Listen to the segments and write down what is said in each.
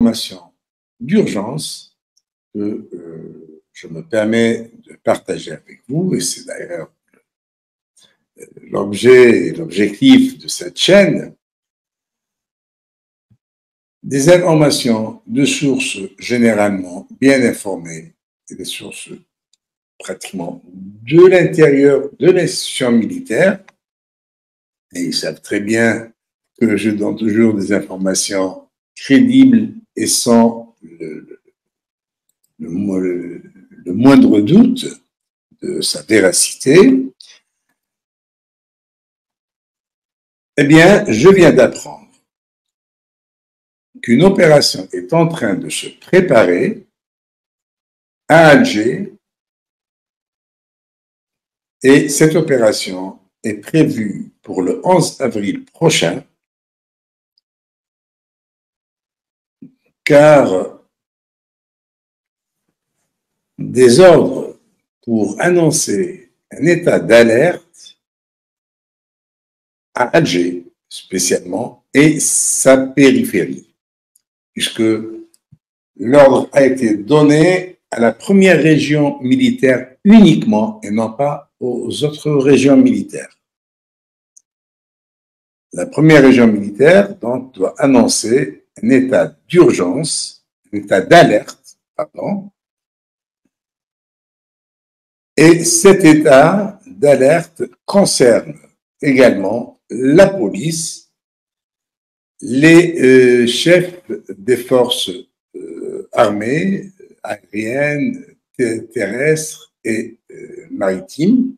informations d'urgence que je me permets de partager avec vous, et c'est d'ailleurs l'objet et l'objectif de cette chaîne. Des informations de sources généralement bien informées et des sources pratiquement de l'intérieur de l'institution militaire. Et ils savent très bien que je donne toujours des informations crédibles et sans le moindre doute de sa véracité. Eh bien, je viens d'apprendre qu'une opération est en train de se préparer à Alger, et cette opération est prévue pour le 11 avril prochain, car des ordres pour annoncer un état d'alerte à Alger, spécialement, et sa périphérie, puisque l'ordre a été donné à la première région militaire uniquement et non pas aux autres régions militaires. La première région militaire, donc, doit annoncer un état d'urgence, un état d'alerte, pardon, et cet état d'alerte concerne également la police, les chefs des forces armées, aériennes, terrestres et maritimes.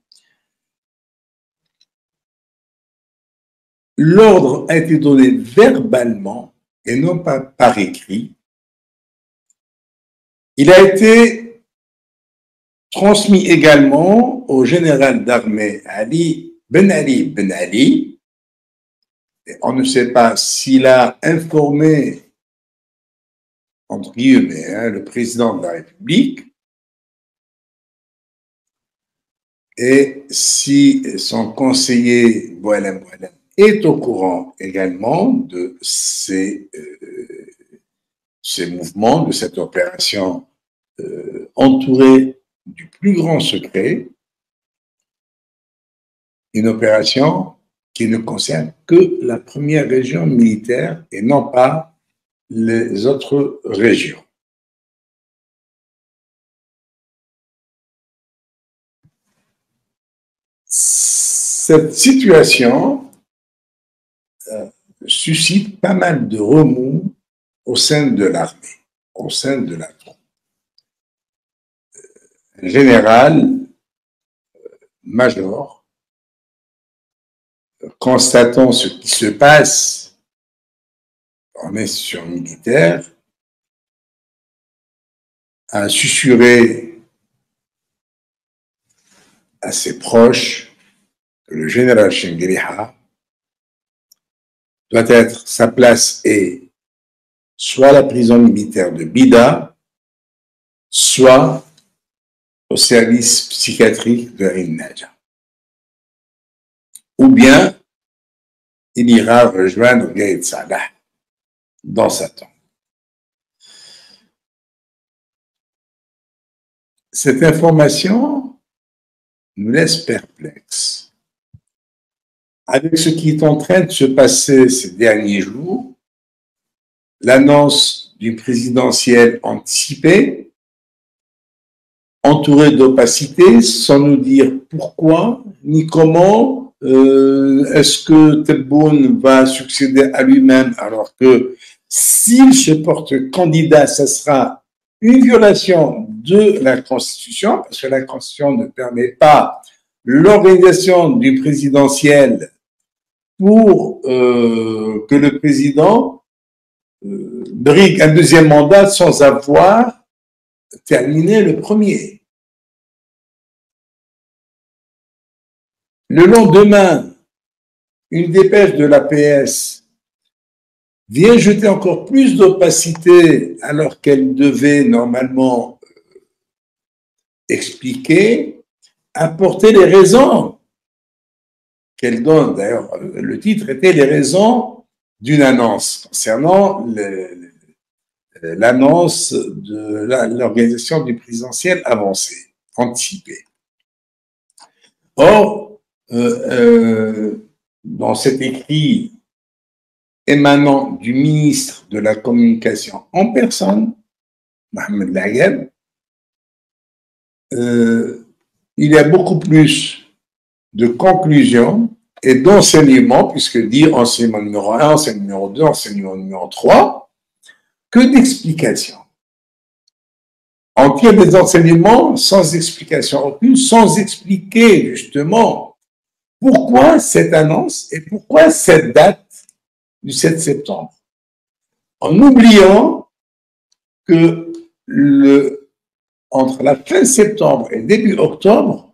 L'ordre a été donné verbalement et non pas par écrit. Il a été transmis également au général d'armée Ali Ben Ali. Et on ne sait pas s'il a informé, entre guillemets, le président de la République, et si son conseiller Boualem est au courant également de ces mouvements, de cette opération entourée du plus grand secret, une opération qui ne concerne que la première région militaire et non pas les autres régions. Cette situation suscite pas mal de remous au sein de l'armée, au sein de la troupe. Un général major, constatant ce qui se passe en institution militaire, a susurré à ses proches que le général Chengueriha doit être, sa place est soit la prison militaire de Bida, soit au service psychiatrique de Ain Nadja. Ou bien, il ira rejoindre Gaïd Salah dans sa tombe. Cette information nous laisse perplexes. Avec ce qui est en train de se passer ces derniers jours, l'annonce d'une présidentielle anticipée, entourée d'opacité, sans nous dire pourquoi ni comment. Est-ce que Tebboune va succéder à lui-même, alors que s'il se porte candidat, ce sera une violation de la Constitution, parce que la Constitution ne permet pas l'organisation d'une présidentielle pour que le président brigue un deuxième mandat sans avoir terminé le premier. Le lendemain, une dépêche de l'APS vient jeter encore plus d'opacité alors qu'elle devait normalement expliquer, apporter les raisons qu'elle donne. D'ailleurs, le titre était « Les raisons d'une annonce concernant l'annonce de l'organisation du présidentiel avancé, anticipé. Or, dans cet écrit émanant du ministre de la Communication en personne, Mohamed Lagueb, il y a beaucoup plus de conclusions et d'enseignements, puisque dire enseignement numéro 1, enseignement numéro 2, enseignement numéro 3, que d'explications. On tire des enseignements sans explication aucune, sans expliquer justement pourquoi cette annonce et pourquoi cette date du 7 septembre. En oubliant que entre la fin septembre et début octobre,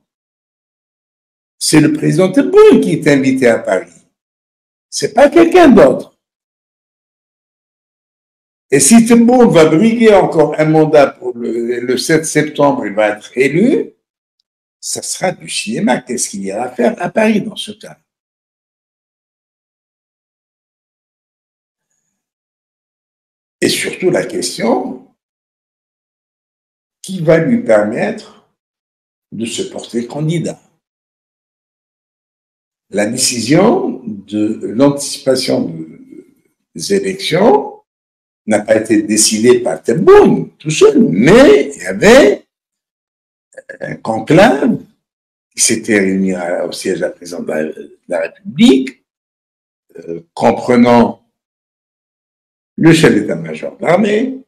c'est le président Tebboune qui est invité à Paris. C'est pas quelqu'un d'autre. Et si Tebboune va briguer encore un mandat pour le 7 septembre, il va être élu, ça sera du cinéma. Qu'est-ce qu'il ira faire à Paris dans ce cas? Et surtout la question, qui va lui permettre de se porter candidat? La décision de l'anticipation des élections n'a pas été décidée par Tebboune tout seul, mais il y avait un conclave qui s'était réuni au siège de la présidence de la République, comprenant le chef d'état-major de l'armée,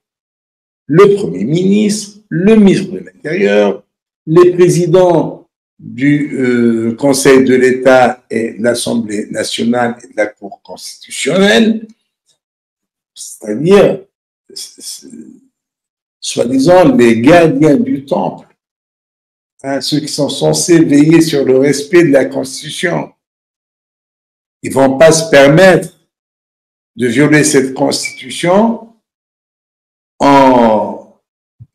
le Premier ministre, le ministre de l'Intérieur, les présidents du Conseil de l'État et de l'Assemblée nationale et de la Cour constitutionnelle, c'est-à-dire, soi-disant, les gardiens du temple, hein, ceux qui sont censés veiller sur le respect de la Constitution. Ils ne vont pas se permettre de violer cette Constitution en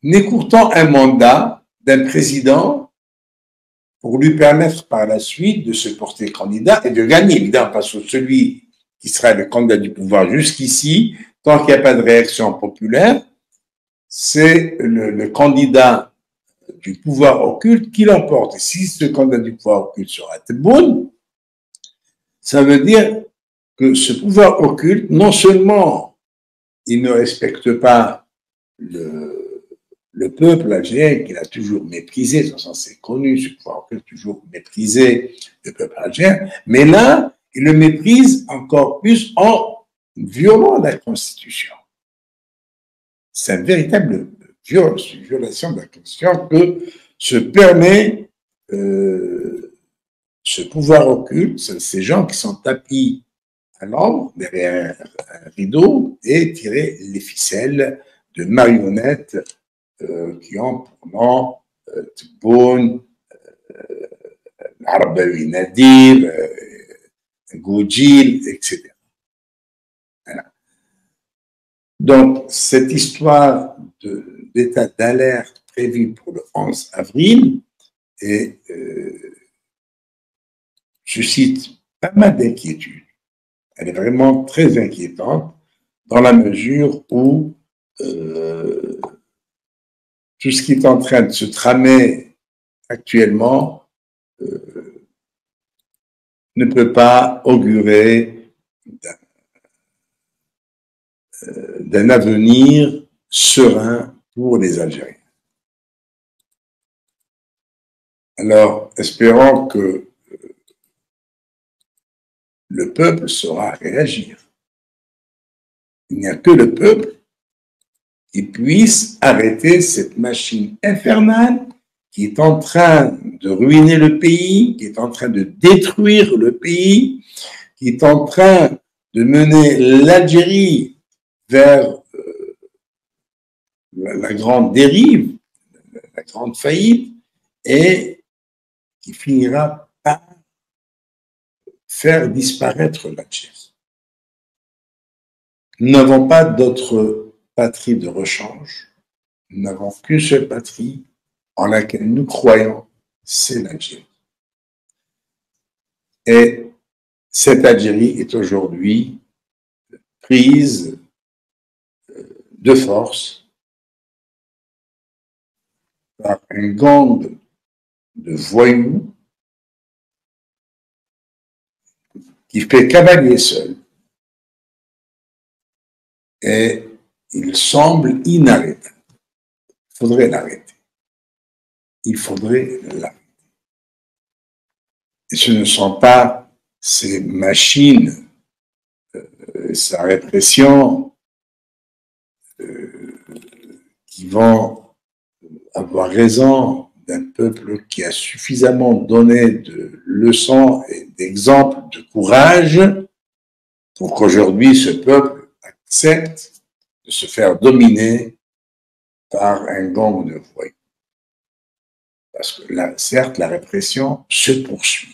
écourtant un mandat d'un président pour lui permettre par la suite de se porter candidat et de gagner, évidemment, parce que celui qui sera le candidat du pouvoir jusqu'ici, tant qu'il n'y a pas de réaction populaire, c'est le candidat du pouvoir occulte qui l'emporte. Et si ce candidat du pouvoir occulte sera Tebboune, ça veut dire que ce pouvoir occulte, non seulement il ne respecte pas le peuple algérien qu'il a toujours méprisé, de toute façon c'est connu, ce pouvoir occulte toujours méprisé le peuple algérien, mais là, il le méprise encore plus en violant la Constitution. C'est une véritable violation de la Constitution que se permet ce pouvoir occulte, ces gens qui sont tapis à l'ombre, derrière un rideau, et tirer les ficelles de marionnettes qui ont pour nom Tebboune, Arabawi Nadir, Goudjil, etc. Voilà. Donc, cette histoire d'état d'alerte prévu pour le 11 avril suscite pas mal d'inquiétudes. Elle est vraiment très inquiétante dans la mesure où tout ce qui est en train de se tramer actuellement ne peut pas augurer d'un avenir serein pour les Algériens. Alors, espérons que le peuple saura réagir. Il n'y a que le peuple qui puisse arrêter cette machine infernale qui est en train de ruiner le pays, qui est en train de détruire le pays, qui est en train de mener l'Algérie vers la grande dérive, la grande faillite, et qui finira par faire disparaître l'Algérie. Nous n'avons pas d'autre patrie de rechange, nous n'avons qu'une seule patrie en laquelle nous croyons, c'est l'Algérie. Et cette Algérie est aujourd'hui prise de force par un gang de voyous qui fait cavalier seul et il semble inarrêtable. Il faudrait l'arrêter. Il faudrait l'arrêter. Et ce ne sont pas ces machines, sa répression, qui vont avoir raison d'un peuple qui a suffisamment donné de leçons et d'exemples de courage pour qu'aujourd'hui ce peuple accepte de se faire dominer par un gang de voyous. Parce que là, certes, la répression se poursuit.